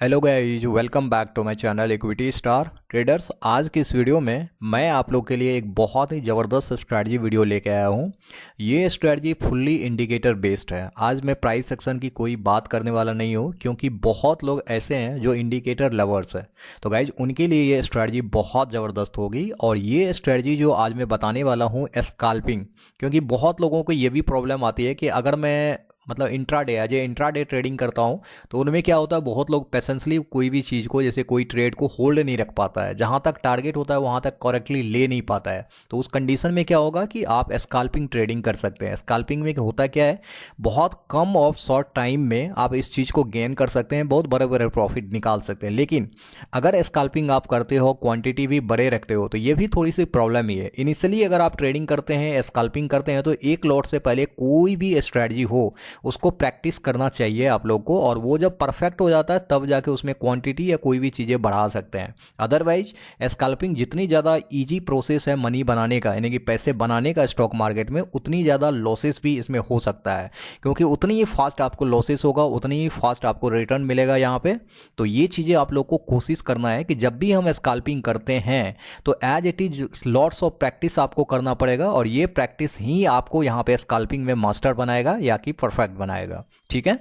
Hello guys, welcome back to my channel equity star traders. आज की इस video में मैं आप लोग के लिए एक बहुत ही ज़बरदस्त स्ट्रैटेजी वीडियो लेके आया हूँ। ये स्ट्रैटेजी फुल्ली इंडिकेटर बेस्ड है। आज मैं प्राइस सेक्शन की कोई बात करने वाला नहीं हूँ, क्योंकि बहुत लोग ऐसे हैं जो इंडिकेटर लवर्स हैं। तो गाइज उनके लिए ये स्ट्रैटेजी बहुत ज़बरदस्त होगी। और ये स्ट्रैटेजी जो आज मैं बताने वाला हूँ, स्कैल्पिंग, क्योंकि बहुत लोगों को ये भी प्रॉब्लम आती है कि अगर मैं मतलब intraday as a intraday trading करता हूँ तो उनमें क्या होता है, बहुत लोग पेशेंसली कोई भी चीज़ को, जैसे कोई ट्रेड को होल्ड नहीं रख पाता है, जहाँ तक टारगेट होता है वहाँ तक करेक्टली ले नहीं पाता है। तो उस कंडीशन में क्या होगा कि आप स्कैल्पिंग ट्रेडिंग कर सकते हैं। स्कैल्पिंग में होता क्या है, बहुत कम ऑफ शॉर्ट टाइम में आप इस चीज़ को गेन कर सकते हैं, बहुत बड़े बड़े प्रॉफिट निकाल सकते हैं। लेकिन अगर स्कैल्पिंग आप करते हो, क्वांटिटी भी बड़े रखते हो, तो ये भी थोड़ी सी प्रॉब्लम ही है। इनिशियली अगर आप ट्रेडिंग करते हैं, स्कैल्पिंग करते हैं, तो एक लॉट से पहले कोई भी स्ट्रैटेजी हो उसको प्रैक्टिस करना चाहिए आप लोग को। और वो जब परफेक्ट हो जाता है तब जाके उसमें क्वांटिटी या कोई भी चीज़ें बढ़ा सकते हैं। अदरवाइज स्कैल्पिंग जितनी ज़्यादा इजी प्रोसेस है मनी बनाने का, यानी कि पैसे बनाने का स्टॉक मार्केट में, उतनी ज़्यादा लॉसेस भी इसमें हो सकता है, क्योंकि उतनी ही फास्ट आपको लॉसेस होगा, उतनी ही फास्ट आपको रिटर्न मिलेगा यहाँ पे। तो ये चीज़ें आप लोग को कोशिश करना है कि जब भी हम स्कैल्पिंग करते हैं तो as it is lots of practice आपको करना पड़ेगा। और ये प्रैक्टिस ही आपको यहाँ पे स्कैल्पिंग में मास्टर बनाएगा या कि परफेक्ट बनाएगा। ठीक है,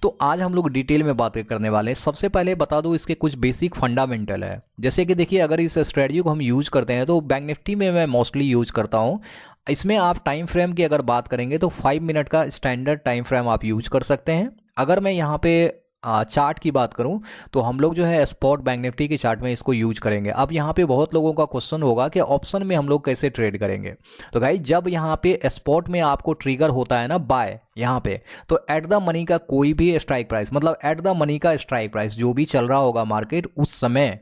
तो आज हम लोग डिटेल में बातें करने वाले हैं। सबसे पहले बता दूं, इसके कुछ बेसिक फंडामेंटल है। जैसे कि देखिए, अगर इस स्ट्रेटजी को हम यूज करते हैं तो बैंक निफ्टी में मैं मोस्टली यूज करता हूं। इसमें आप टाइम फ्रेम की अगर बात करेंगे तो 5 मिनट का स्टैंडर्ड टाइम फ्रेम आप यूज कर सकते हैं। अगर मैं यहाँ पे चार्ट की बात करूं तो हम लोग जो है स्पॉट बैंक निफ्टी के चार्ट में इसको यूज करेंगे। अब यहाँ पे बहुत लोगों का क्वेश्चन होगा कि ऑप्शन में हम लोग कैसे ट्रेड करेंगे। तो भाई, जब यहाँ पे स्पॉट में आपको ट्रिगर होता है ना बाय यहाँ पे, तो एट द मनी का कोई भी स्ट्राइक प्राइस, मतलब एट द मनी का स्ट्राइक प्राइस जो भी चल रहा होगा मार्केट उस समय,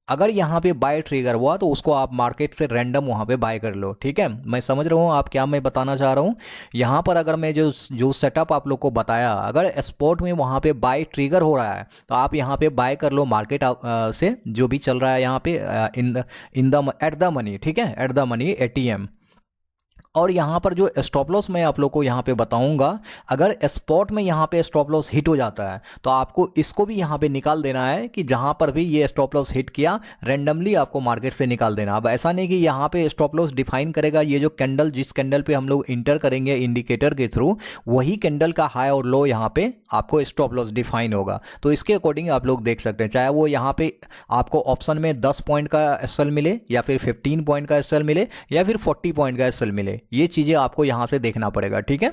अगर यहाँ पे बाय ट्रिगर हुआ तो उसको आप मार्केट से रैंडम वहाँ पे बाय कर लो। ठीक है, मैं समझ रहा हूँ आप क्या मैं बताना चाह रहा हूँ। यहाँ पर अगर मैं जो जो सेटअप आप लोग को बताया, अगर स्पॉट में वहाँ पे बाय ट्रिगर हो रहा है तो आप यहाँ पे बाय कर लो मार्केट से, जो भी चल रहा है यहाँ पे in the at the money. ठीक है, एट द मनी एटीएम। और यहाँ पर जो स्टॉप लॉस मैं आप लोग को यहाँ पे बताऊंगा, अगर स्पॉट में यहाँ पे स्टॉप लॉस हिट हो जाता है तो आपको इसको भी यहाँ पे निकाल देना है कि जहाँ पर भी ये स्टॉप लॉस हिट किया, रैंडमली आपको मार्केट से निकाल देना। अब ऐसा नहीं कि यहाँ पे स्टॉप लॉस डिफाइन करेगा ये जो कैंडल, जिस कैंडल पे हम लोग इंटर करेंगे इंडिकेटर के थ्रू, वही कैंडल का हाई और लो यहाँ पे आपको स्टॉप लॉस डिफाइन होगा। तो इसके अकॉर्डिंग आप लोग देख सकते हैं, चाहे वो यहाँ पे आपको ऑप्शन में 10 पॉइंट का एसएल मिले, या फिर 15 पॉइंट का एसएल मिले, या फिर 40 पॉइंट का एसएल मिले, ये चीज़ें आपको यहाँ से देखना पड़ेगा। ठीक है,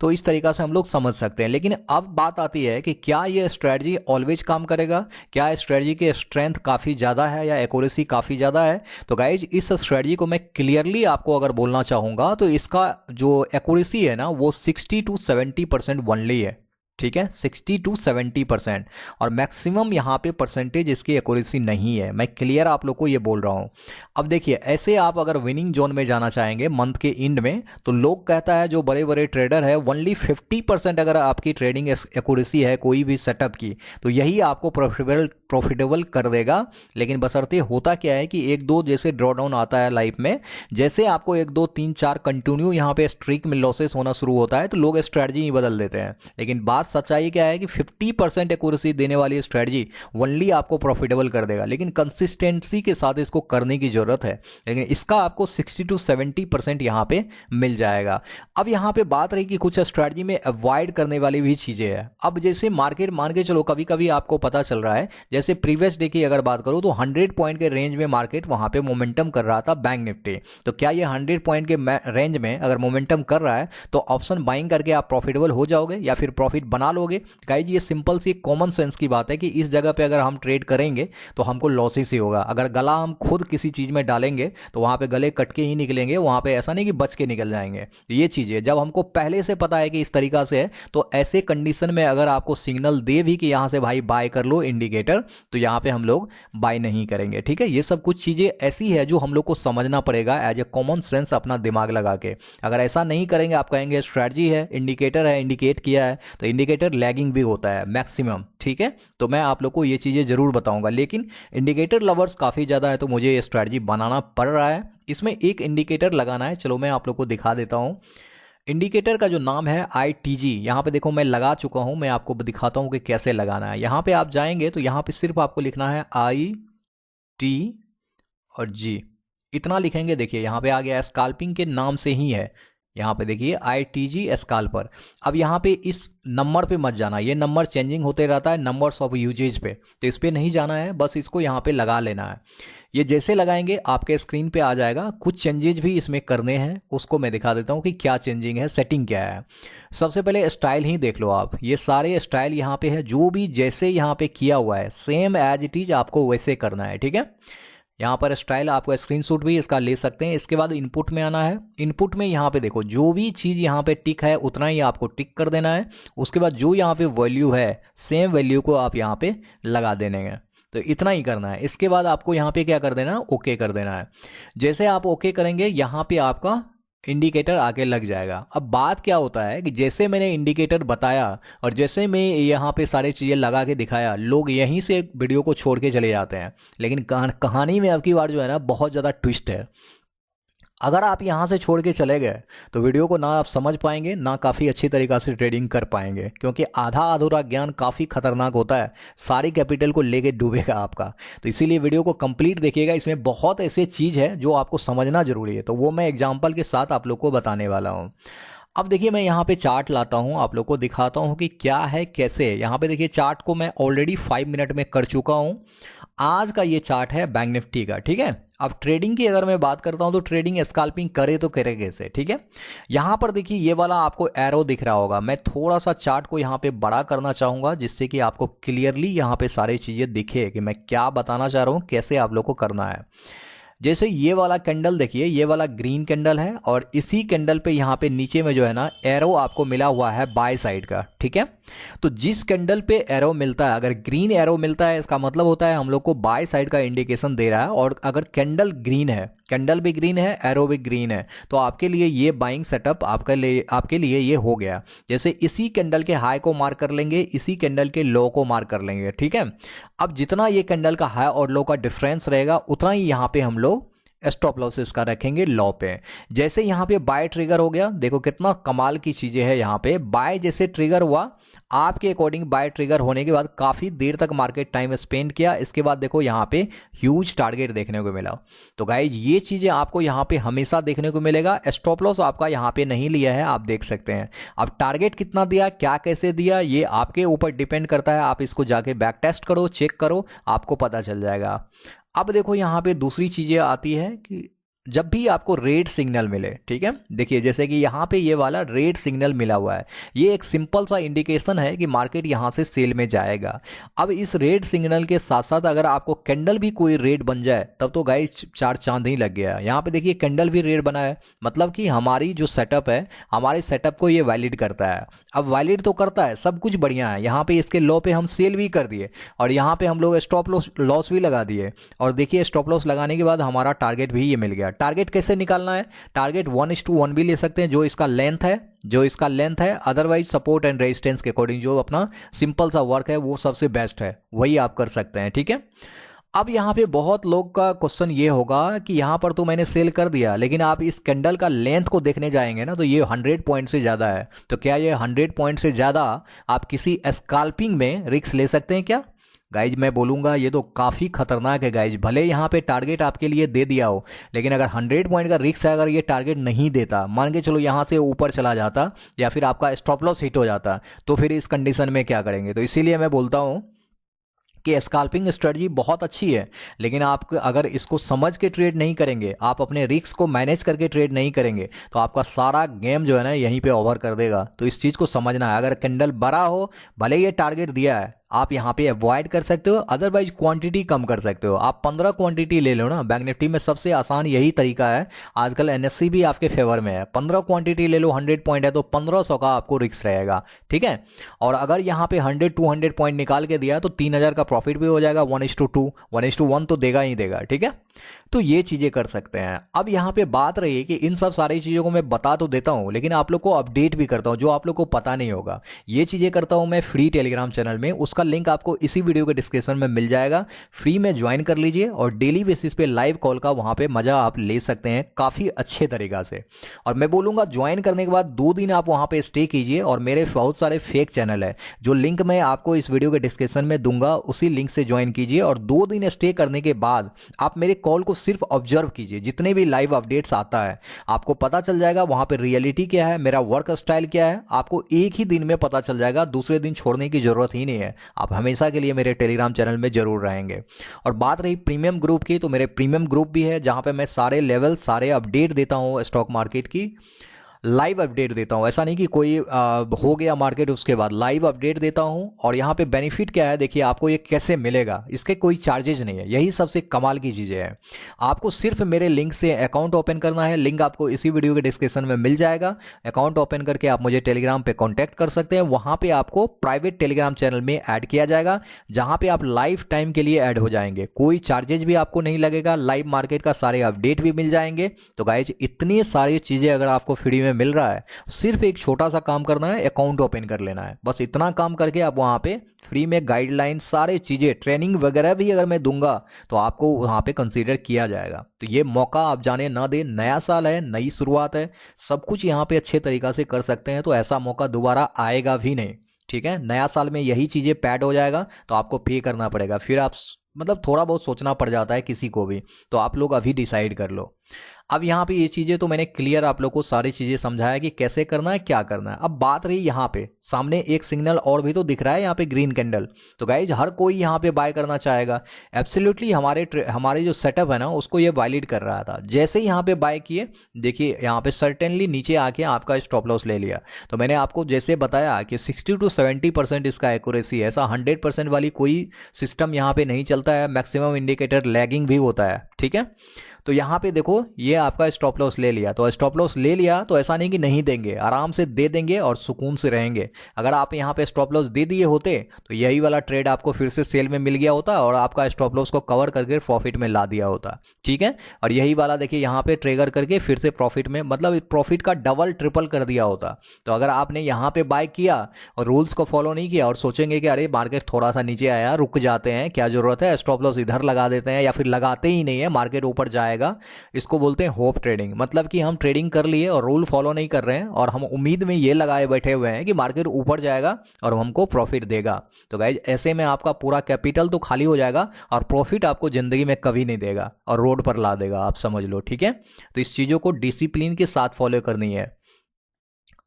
तो इस तरीका से हम लोग समझ सकते हैं। लेकिन अब बात आती है कि क्या ये स्ट्रेटजी ऑलवेज काम करेगा, क्या स्ट्रेटजी की स्ट्रेंथ काफ़ी ज़्यादा है या एक्यूरेसी काफ़ी ज़्यादा है। तो गाइज, इस स्ट्रेटजी को मैं क्लियरली आपको अगर बोलना चाहूँगा तो इसका जो एक्यूरेसी है ना, वो 60 to 70% ओनली है। ठीक है, 60 to 70%। और मैक्सिमम यहाँ पे परसेंटेज इसकी एक्यूरेसी नहीं है, मैं क्लियर आप लोग को ये बोल रहा हूँ। अब देखिए, ऐसे आप अगर विनिंग जोन में जाना चाहेंगे मंथ के एंड में, तो लोग कहता है जो बड़े बड़े ट्रेडर है, ओनली 50% अगर आपकी ट्रेडिंग एक्यूरेसी है कोई भी सेटअप की, तो यही आपको प्रॉफिटेबल कर देगा। लेकिन बशर्ते होता क्या है कि एक दो जैसे ड्रॉ डाउन आता है लाइफ में, जैसे आपको 1 2 3 4 कंटिन्यू यहाँ पे स्ट्रीक में लॉसेस होना शुरू होता है तो लोग स्ट्रेटजी ही बदल देते हैं। लेकिन बात सच्चाई क्या है कि 50% एक्यूरेसी देने वाली स्ट्रेटजी ओनली आपको प्रॉफिटेबल कर देगा, लेकिन कंसिस्टेंसी के साथ इसको करने की जरूरत है। लेकिन इसका आपको 60 to 70% यहाँ पे मिल जाएगा। अब यहाँ पे बात रही कि कुछ स्ट्रेटजी में अवॉइड करने वाली भी चीजें हैं। अब जैसे मार्केट मान के चलो, कभी कभी आपको पता चल रहा है, जैसे प्रीवियस डे की अगर बात करूं तो 100 पॉइंट के रेंज में मार्केट वहां पे मोमेंटम कर रहा था बैंक निफ्टी। तो क्या ये 100 पॉइंट के रेंज में अगर मोमेंटम कर रहा है तो ऑप्शन बाइंग करके आप प्रॉफिटेबल हो जाओगे या फिर प्रॉफिट बना लोगे। गाइस, ये सिंपल सी कॉमन सेंस की बात है कि इस जगह पे अगर हम ट्रेड करेंगे तो हमको लॉसेस ही होगा। अगर गला हम खुद किसी चीज में डालेंगे तो वहां पे गले कट के ही निकलेंगे, वहां पे ऐसा नहीं कि बच के निकल जाएंगे। ये चीजें जब हमको पहले से पता है कि इस तरीका से है, तो ऐसे कंडीशन में अगर आपको सिग्नल दे भी कि यहां से भाई बाय कर लो इंडिकेटर, तो यहाँ पे हम लोग बाय नहीं करेंगे। ठीक है, ये सब कुछ चीजें ऐसी है जो हम लोग को समझना पड़ेगा एज ए कॉमन सेंस, अपना दिमाग लगा के। अगर ऐसा नहीं करेंगे, आप कहेंगे स्ट्रेटजी है, इंडिकेटर है, इंडिकेट किया है, तो इंडिकेटर लैगिंग भी होता है मैक्सिमम। ठीक है, तो मैं आप लोग को ये चीजें जरूर बताऊंगा। लेकिन इंडिकेटर लवर्स काफी ज्यादा है तो मुझे ये स्ट्रेटजी बनाना पड़ रहा है। इसमें एक इंडिकेटर लगाना है, चलो मैं आप लोग को दिखा देता हूं। इंडिकेटर का जो नाम है ITG, यहाँ पे देखो मैं लगा चुका हूँ, मैं आपको दिखाता हूँ कि कैसे लगाना है। यहाँ पे आप जाएंगे तो यहाँ पे सिर्फ आपको लिखना है IT और G, इतना लिखेंगे। देखिए यहाँ पे आ गया, स्काल्पिंग के नाम से ही है। यहाँ पे देखिए ITG स्काल्पर। अब यहाँ पे इस नंबर पे मत जाना, ये नंबर चेंजिंग होते रहता है नंबर्स ऑफ यूजेज पे, तो इस पे नहीं जाना है, बस इसको यहाँ पे लगा लेना है। ये जैसे लगाएंगे आपके स्क्रीन पे आ जाएगा। कुछ चेंजेज भी इसमें करने हैं, उसको मैं दिखा देता हूँ कि क्या चेंजिंग है, सेटिंग क्या है। सबसे पहले स्टाइल ही देख लो आप, ये सारे स्टाइल यहाँ पे है, जो भी जैसे यहाँ पे किया हुआ है सेम एज इट इज आपको वैसे करना है, ठीक है। यहाँ पर स्टाइल आपको स्क्रीनशॉट भी इसका ले सकते हैं। इसके बाद इनपुट में आना है। इनपुट में यहाँ पे देखो जो भी चीज़ यहाँ पे टिक है उतना ही आपको टिक कर देना है। उसके बाद जो यहाँ पे वैल्यू है सेम वैल्यू को आप यहाँ पे लगा देने हैं, तो इतना ही करना है। इसके बाद आपको यहाँ पे क्या कर देना है, ओके कर देना है। जैसे आप ओके करेंगे यहाँ पे आपका इंडिकेटर आके लग जाएगा। अब बात क्या होता है कि जैसे मैंने इंडिकेटर बताया और जैसे मैं यहाँ पे सारी चीज़ें लगा के दिखाया, लोग यहीं से वीडियो को छोड़ के चले जाते हैं। लेकिन कहानी में अब की बार जो है ना बहुत ज़्यादा ट्विस्ट है। अगर आप यहाँ से छोड़ के चले गए तो वीडियो को ना आप समझ पाएंगे, ना काफ़ी अच्छी तरीक़ा से ट्रेडिंग कर पाएंगे, क्योंकि आधा अधूरा ज्ञान काफ़ी खतरनाक होता है, सारी कैपिटल को लेके डूबेगा आपका। तो इसीलिए वीडियो को कंप्लीट देखिएगा, इसमें बहुत ऐसे चीज़ है जो आपको समझना जरूरी है, तो वो मैं एग्जाम्पल के साथ आप लोग को बताने वाला हूँ। अब देखिए मैं यहाँ पे चार्ट लाता हूँ, आप लोग को दिखाता हूँ कि क्या है कैसे। यहाँ पे देखिए चार्ट को मैं ऑलरेडी 5 मिनट में कर चुका हूँ। आज का ये चार्ट है बैंक निफ्टी का, ठीक है। अब ट्रेडिंग की अगर मैं बात करता हूँ तो ट्रेडिंग स्काल्पिंग करे तो करे कैसे, ठीक है। यहाँ पर देखिए ये वाला आपको एरो दिख रहा होगा, मैं थोड़ा सा चार्ट को यहाँ पे बड़ा करना चाहूँगा जिससे कि आपको क्लियरली यहाँ पे सारी चीज़ें दिखे कि मैं क्या बताना चाह रहा हूँ, कैसे आप लोग को करना है। जैसे ये वाला कैंडल देखिए, ये वाला ग्रीन कैंडल है और इसी कैंडल पे यहाँ पे नीचे में जो है ना एरो आपको मिला हुआ है बाय साइड का, ठीक है। तो जिस कैंडल पे एरो मिलता है, अगर ग्रीन एरो मिलता है इसका मतलब होता है हम लोग को बाय साइड का इंडिकेशन दे रहा है। और अगर कैंडल ग्रीन है, कैंडल भी ग्रीन है, एरो भी ग्रीन है, तो आपके लिए ये बाइंग सेटअप आपके लिए ये हो गया। जैसे इसी कैंडल के हाई को मार्क कर लेंगे, इसी कैंडल के लो को मार्क कर लेंगे, ठीक है। अब जितना ये कैंडल का हाई और लो का डिफरेंस रहेगा उतना ही यहाँ पे हम लोग स्टॉप लॉसेस का रखेंगे लो पे। जैसे यहाँ पे बाय ट्रिगर हो गया, देखो कितना कमाल की चीजें हैं। यहाँ पे बाय जैसे ट्रिगर हुआ, आपके अकॉर्डिंग बाय ट्रिगर होने के बाद काफी देर तक मार्केट टाइम स्पेंड किया, इसके बाद देखो यहाँ पे ह्यूज टारगेट देखने को मिला। तो गाइज ये चीजें आपको यहाँ पे हमेशा देखने को मिलेगा। स्टॉप लॉस आपका यहाँ पे नहीं लिया है, आप देख सकते हैं। अब टारगेट कितना दिया, क्या कैसे दिया, ये आपके ऊपर डिपेंड करता है। आप इसको जाके बैक टेस्ट करो, चेक करो, आपको पता चल जाएगा। अब देखो यहाँ पे दूसरी चीजें आती है कि जब भी आपको रेड सिग्नल मिले, ठीक है, देखिए जैसे कि यहाँ पे ये वाला रेड सिग्नल मिला हुआ है, ये एक सिंपल सा इंडिकेशन है कि मार्केट यहाँ से सेल में जाएगा। अब इस रेड सिग्नल के साथ साथ अगर आपको कैंडल भी कोई रेड बन जाए तब तो गाइस चार चांद ही लग गया। यहाँ पे देखिए कैंडल भी रेड बना है, मतलब कि हमारी जो सेटअप है, हमारे सेटअप को ये वैलिड करता है। अब वैलिड तो करता है, सब कुछ बढ़िया है। यहाँ पे इसके लो पे हम सेल भी कर दिए और यहाँ पे हम लोग स्टॉप लॉस भी लगा दिए। और देखिए स्टॉप लॉस लगाने के बाद हमारा टारगेट भी ये मिल गया। टारगेट कैसे निकालना है, टारगेट 1:1 भी ले सकते हैं जो इसका लेंथ है, अदरवाइज सपोर्ट एंड रेजिस्टेंस के अकॉर्डिंग जो अपना सिंपल सा वर्क है वो सबसे बेस्ट है, वही आप कर सकते हैं, ठीक है। अब यहाँ पे बहुत लोग का क्वेश्चन ये होगा कि यहाँ पर तो मैंने सेल कर दिया, लेकिन आप इस कैंडल का लेंथ को देखने जाएंगे ना तो ये 100 पॉइंट से ज़्यादा है। तो क्या ये 100 पॉइंट से ज़्यादा आप किसी स्कैल्पिंग में रिस्क ले सकते हैं क्या? गाइज मैं बोलूँगा ये तो काफ़ी खतरनाक है गाइज। भले यहाँ पे टारगेट आपके लिए दे दिया हो, लेकिन अगर 100 पॉइंट का रिस्क है, अगर ये टारगेट नहीं देता, मान के चलो यहाँ से ऊपर चला जाता या फिर आपका स्टॉप लॉस हिट हो जाता, तो फिर इस कंडीशन में क्या करेंगे? तो इसीलिए मैं बोलता हूँ कि स्कैल्पिंग स्ट्रेटजी बहुत अच्छी है, लेकिन आप अगर इसको समझ के ट्रेड नहीं करेंगे, आप अपने रिस्क को मैनेज करके ट्रेड नहीं करेंगे, तो आपका सारा गेम जो है ना यहीं पे ओवर कर देगा। तो इस चीज़ को समझना है। अगर कैंडल बड़ा हो, भले ये टारगेट दिया है, आप यहाँ पे अवॉइड कर सकते हो, अदरवाइज क्वांटिटी कम कर सकते हो। आप 15 क्वांटिटी ले लो ना, बैंक निफ्टी में सबसे आसान यही तरीका है। आजकल एनएससी भी आपके फेवर में है, 15 क्वांटिटी ले लो, 100 पॉइंट है तो 1500 का आपको रिस्क रहेगा, ठीक है। और अगर यहाँ पे 100-200 पॉइंट निकाल के दिया तो 3000 का प्रॉफिट भी हो जाएगा। 1:2 1:1 तो देगा ही देगा, ठीक है। तो ये चीज़ें कर सकते हैं। अब यहाँ पे बात रही है कि इन सब सारी चीज़ों को मैं बता तो देता हूँ, लेकिन आप लोग को अपडेट भी करता हूँ जो आप लोग को पता नहीं होगा। ये चीज़ें करता हूँ मैं फ्री टेलीग्राम चैनल में, उसका उसका लिंक आपको इसी वीडियो के डिस्क्रिप्शन में मिल जाएगा। फ्री में ज्वाइन कर लीजिए और डेली बेसिस पे लाइव कॉल का वहाँ पे मज़ा आप ले सकते हैं काफ़ी अच्छे तरीक़ा से। और मैं बोलूँगा ज्वाइन करने के बाद 2 दिन आप वहाँ पे स्टे कीजिए और मेरे बहुत सारे फेक चैनल है जो लिंक मैं आपको इस वीडियो के डिस्क्रिप्शन में दूंगा, उसी लिंक से ज्वाइन कीजिए और 2 दिन स्टे करने के बाद आप मेरे कॉल को सिर्फ ऑब्जर्व कीजिए। जितने भी लाइव अपडेट्स आता है आपको पता चल जाएगा वहाँ पे रियलिटी क्या है, मेरा वर्क स्टाइल क्या है, आपको एक ही दिन में पता चल जाएगा, दूसरे दिन छोड़ने की ज़रूरत ही नहीं है। आप हमेशा के लिए मेरे टेलीग्राम चैनल में ज़रूर रहेंगे। और बात रही प्रीमियम ग्रुप की, तो मेरे प्रीमियम ग्रुप भी है जहाँ पे मैं सारे लेवल सारे अपडेट देता हूँ स्टॉक मार्केट की, लाइव अपडेट देता हूँ। ऐसा नहीं कि कोई हो गया मार्केट उसके बाद लाइव अपडेट देता हूँ। और यहाँ पे बेनिफिट क्या है देखिए, आपको ये कैसे मिलेगा, इसके कोई चार्जेज नहीं है, यही सबसे कमाल की चीज़ें हैं। आपको सिर्फ मेरे लिंक से अकाउंट ओपन करना है, लिंक आपको इसी वीडियो के डिस्क्रिप्शन में मिल जाएगा। अकाउंट ओपन करके आप मुझे टेलीग्राम पे कॉन्टैक्ट कर सकते हैं, वहाँ पर आपको प्राइवेट टेलीग्राम चैनल में ऐड किया जाएगा जहाँ पर आप लाइफ टाइम के लिए ऐड हो जाएंगे। कोई चार्जेज भी आपको नहीं लगेगा, लाइव मार्केट का सारे अपडेट भी मिल जाएंगे। तो गाइज इतनी सारी चीज़ें अगर आपको फ्री में मिल रहा है, सिर्फ एक छोटा सा काम करना है, अकाउंट ओपन कर लेना है। बस इतना काम करके आप वहां पे फ्री में गाइडलाइन सारे चीजें ट्रेनिंग वगैरह भी अगर मैं दूंगा तो आपको वहां पे कंसीडर किया जाएगा। तो ये मौका आप जाने ना दें, नया साल है, नई शुरुआत है, सब कुछ यहाँ पे अच्छे तरीका से कर सकते हैं। तो ऐसा मौका दोबारा आएगा भी नहीं, ठीक है। नया साल में यही चीजें पैड हो जाएगा तो आपको पे करना पड़ेगा, फिर आप मतलब थोड़ा बहुत सोचना पड़ जाता है किसी को भी। तो आप लोग अभी डिसाइड कर लो। अब यहाँ पे ये चीज़ें तो मैंने क्लियर आप लोग को सारी चीज़ें समझाया कि कैसे करना है, क्या करना है। अब बात रही यहाँ पे सामने एक सिग्नल और भी तो दिख रहा है यहाँ पे, ग्रीन कैंडल। तो गाइज हर कोई यहाँ पे बाय करना चाहेगा। एब्सोल्युटली हमारे जो सेटअप है ना उसको ये वैलिड कर रहा था। जैसे ही यहाँ पे बाय किए, देखिए यहाँ पे सर्टेनली नीचे आके आपका स्टॉप लॉस ले लिया। तो मैंने आपको जैसे बताया कि 60 to 70% इसका एक्यूरेसी है, ऐसा 100% वाली कोई सिस्टम यहाँ पे नहीं चलता है। मैक्सिमम इंडिकेटर लैगिंग भी होता है, ठीक है। तो यहाँ पे देखो ये आपका स्टॉप लॉस ले लिया, तो स्टॉप लॉस ले लिया तो ऐसा नहीं कि नहीं देंगे, आराम से दे देंगे और सुकून से रहेंगे। अगर आप यहाँ पे स्टॉप लॉस दे दिए होते तो यही वाला ट्रेड आपको फिर से सेल में मिल गया होता और आपका स्टॉप लॉस को कवर करके प्रॉफिट में ला दिया होता, ठीक है। और यही वाला देखिए यहाँ पे ट्रिगर करके फिर से प्रॉफिट में, मतलब प्रॉफिट का डबल ट्रिपल कर दिया होता। तो अगर आपने यहाँ पे बाय किया और रूल्स को फॉलो नहीं किया और सोचेंगे कि अरे मार्केट थोड़ा सा नीचे आया, रुक जाते हैं, क्या जरूरत है, स्टॉप लॉस इधर लगा देते हैं, या फिर लगाते ही नहीं है, मार्केट ऊपर जाएगा, इसको बोलते हैं होप ट्रेडिंग। मतलब कि हम ट्रेडिंग कर लिए और रूल फॉलो नहीं कर रहे हैं और हम उम्मीद में ये लगाए बैठे हुए हैं कि मार्केट ऊपर जाएगा और हमको प्रॉफिट देगा। तो गाइज ऐसे में आपका पूरा कैपिटल तो खाली हो जाएगा और प्रॉफिट आपको जिंदगी में कभी नहीं देगा और रोड पर ला देगा, आप समझ लो, ठीक है। तो इस चीज़ों को डिसिप्लिन के साथ फॉलो करनी है।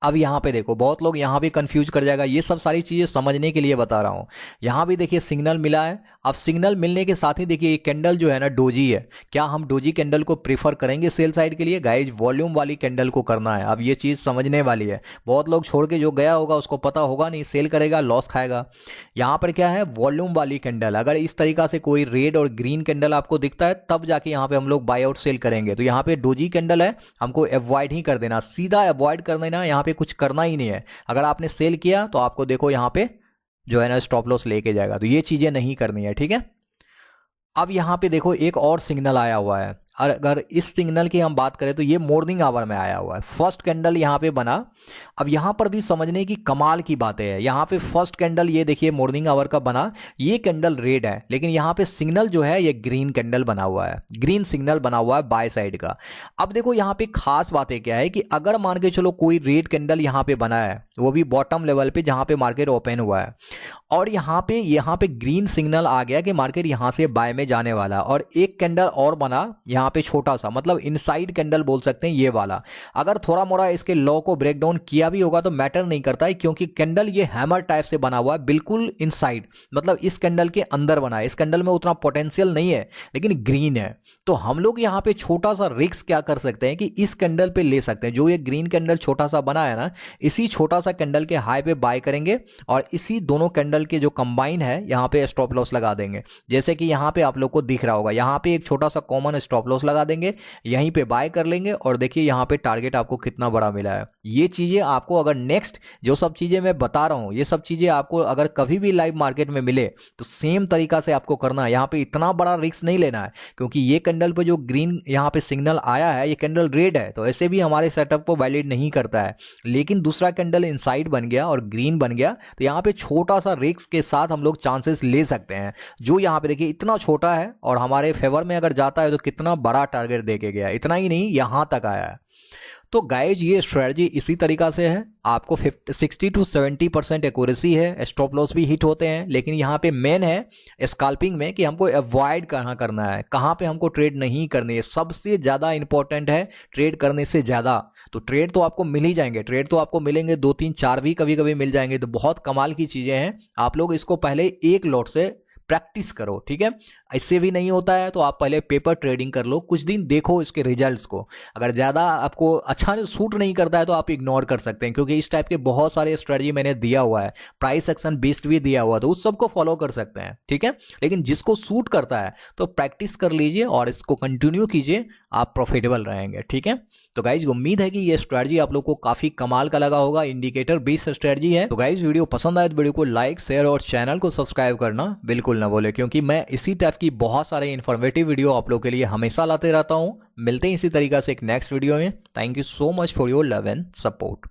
अब यहाँ पे देखो बहुत लोग यहाँ भी कंफ्यूज कर जाएगा, ये सब सारी चीज़ें समझने के लिए बता रहा हूँ। यहाँ भी देखिए सिग्नल मिला है। अब सिग्नल मिलने के साथ ही देखिए ये कैंडल जो है ना डोजी है, क्या हम डोजी कैंडल को प्रीफर करेंगे सेल साइड के लिए? गाइज वॉल्यूम वाली कैंडल को करना है। अब ये चीज़ समझने वाली है, बहुत लोग छोड़ के जो गया होगा उसको पता होगा नहीं, सेल करेगा लॉस खाएगा। यहाँ पर क्या है, वॉल्यूम वाली कैंडल। अगर इस तरीका से कोई रेड और ग्रीन कैंडल आपको दिखता है तब जाके यहाँ पे हम लोग बाय आउट सेल करेंगे। तो यहाँ पे डोजी कैंडल है, हमको अवॉइड ही कर देना, सीधा अवॉइड कर देना, यहाँ पे कुछ करना ही नहीं है। अगर आपने सेल किया तो आपको देखो यहाँ पे जो है ना स्टॉप लॉस लेके जाएगा, तो ये चीजें नहीं करनी है, ठीक है। अब यहाँ पे देखो एक और सिग्नल आया हुआ है। अगर इस सिग्नल की हम बात करें तो ये मॉर्निंग आवर में आया हुआ है, फर्स्ट कैंडल यहाँ पे बना। अब यहाँ पर भी समझने की कमाल की बातें हैं। यहाँ पे फर्स्ट कैंडल ये देखिए मॉर्निंग आवर का बना, ये कैंडल रेड है, लेकिन यहाँ पे सिग्नल जो है ये ग्रीन कैंडल बना हुआ है, ग्रीन सिग्नल बना हुआ है बाय साइड का। अब देखो यहाँ पे खास बातें क्या है कि अगर मान के चलो कोई रेड कैंडल यहाँ पे बना है, वो भी बॉटम लेवल पे जहाँ पे मार्केट ओपन हुआ है, और यहाँ पे ग्रीन सिग्नल आ गया कि मार्केट यहाँ से बाय में जाने वाला, और एक कैंडल और बना यहाँ पे छोटा सा, मतलब इनसाइड कैंडल बोल सकते हैं ये वाला। अगर थोड़ा मोड़ा इसके लॉ को ब्रेक डाउन किया भी होगा तो मैटर नहीं करता है, क्योंकि कैंडल ये हैमर टाइप से बना हुआ है, बिल्कुल इनसाइड, मतलब इस कैंडल के अंदर बना है। इस कैंडल में उतना पोटेंशियल नहीं है लेकिन ग्रीन है। तो हम लोग यहाँ पे छोटा सा रिस्क क्या कर सकते हैं कि इस कैंडल पे ले सकते हैं, जो ये ग्रीन कैंडल छोटा सा बना है ना, इसी छोटा सा कैंडल के हाई पे बाय करेंगे और इसी दोनों कैंडल के जो कंबाइन है यहाँ पे स्टॉप लॉस लगा देंगे। जैसे कि यहाँ पे आप लोग को दिख रहा होगा, यहाँ पे एक छोटा सा कॉमन स्टॉप लॉस लगा देंगे, यहीं पे बाय कर लेंगे और देखिए यहाँ पे टारगेट आपको कितना बड़ा मिला है। ये चीजें आपको अगर नेक्स्ट जो सब चीजें मैं बता रहा हूँ, ये सब चीजें आपको अगर कभी भी लाइव मार्केट में मिले तो सेम तरीका से आपको करना है। यहाँ पे इतना बड़ा रिस्क नहीं लेना है, क्योंकि ये कैंडल पे जो ग्रीन यहाँ पे सिग्नल आया है, ये कैंडल रेड है, तो ऐसे भी हमारे सेटअप को वैलिड नहीं करता है। लेकिन दूसरा कैंडल इनसाइड बन गया और ग्रीन बन गया, तो यहाँ पे छोटा सा रिस्क के साथ हम लोग चांसेस ले सकते हैं। जो यहाँ पे देखिए इतना छोटा है और हमारे फेवर में अगर जाता है तो कितना बड़ा टारगेट दे के गया है। इतना ही नहीं, यहाँ तक आया है। तो गाइज ये स्ट्रेटजी इसी तरीका से है, आपको 60 to 70% एक्यूरेसी है, स्टॉप लॉस भी हिट होते हैं। लेकिन यहाँ पे मेन है स्कैल्पिंग में कि हमको अवॉइड कहाँ करना है, कहाँ पे हमको ट्रेड नहीं करनी है। सबसे ज़्यादा इंपॉर्टेंट है ट्रेड करने से ज़्यादा। तो ट्रेड तो आपको मिल ही जाएंगे, ट्रेड तो आपको मिलेंगे 2-3-4 भी कभी कभी मिल जाएंगे। तो बहुत कमाल की चीज़ें हैं। आप लोग इसको पहले एक लॉट से प्रैक्टिस करो, ठीक है। इससे भी नहीं होता है तो आप पहले पेपर ट्रेडिंग कर लो, कुछ दिन देखो इसके रिजल्ट्स को। अगर ज़्यादा आपको अच्छा सूट नहीं करता है तो आप इग्नोर कर सकते हैं, क्योंकि इस टाइप के बहुत सारे स्ट्रेटजी मैंने दिया हुआ है, प्राइस एक्शन बेस्ड भी दिया हुआ है, तो उस सबको फॉलो कर सकते हैं, ठीक है। लेकिन जिसको सूट करता है तो प्रैक्टिस कर लीजिए और इसको कंटिन्यू कीजिए, आप प्रॉफिटेबल रहेंगे, ठीक है। तो गाइज उम्मीद है कि ये स्ट्रेटजी आप लोग को काफी कमाल का लगा होगा, इंडिकेटर बेस्ड स्ट्रेटजी है। तो गाइज वीडियो पसंद आए तो वीडियो को लाइक, शेयर और चैनल को सब्सक्राइब करना बिल्कुल ना भूले, क्योंकि मैं इसी टाइप की बहुत सारे इन्फॉर्मेटिव वीडियो आप लोग के लिए हमेशा लाते रहता हूँ। मिलते हैं इसी तरीके से एक नेक्स्ट वीडियो में। Thank you so much for your love and support.